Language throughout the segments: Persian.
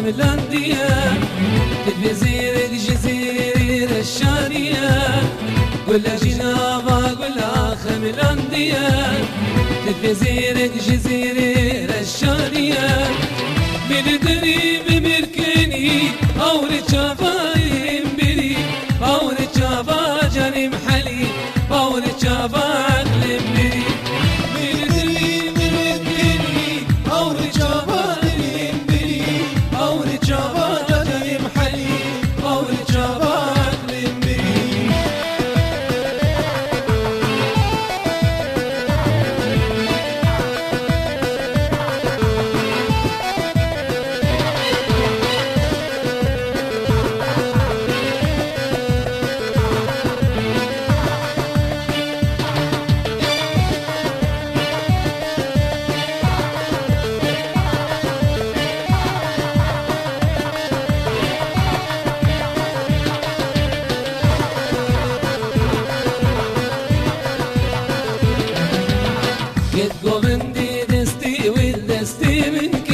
خملاندية تلفزير الجزيرة الشانية قول جنابا قول خملاندية تلفزير الجزيرة الشانية من دريب مركني أو رجابا يمبري أو رجابا جاني محلي أو رجابا لمبري من دريب مركني أو رجابا يمبري أو رجابا جاني محلي أو رجابا لمبري قومندي دستي والدستي منك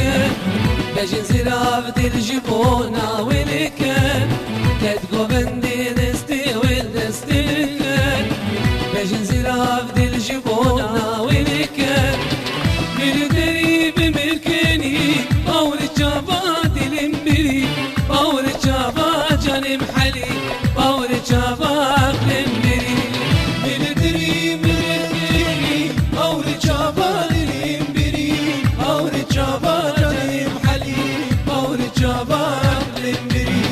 باجي زرافة الجبونة ولكن كد قومندي دستي والدستي منك باجي زرافة الجبونة ولكن من دريب ملكني أو رجابات الامبري أو رجابات جاني محلي أو رجابات الامبري من دريب ملكني أو رجابات الامبري أو رجابات جاني محلي أو رجابات الامبري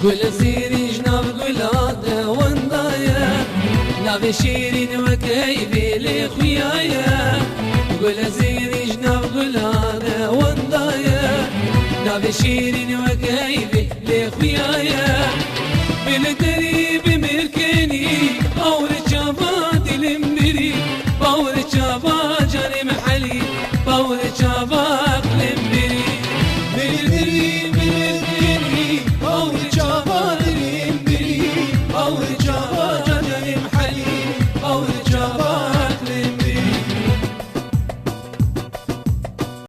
قول سيري جناب قول هذا وندايا نافي شيرين وكيفي لخويايا قول سيري جناب قول هذا وندايا نافي شيرين وكيفي لخويايا بالدريب ملكني أو رجابات الامبري أو رجابات جاني محلي أو رجابات الامبري بالدريب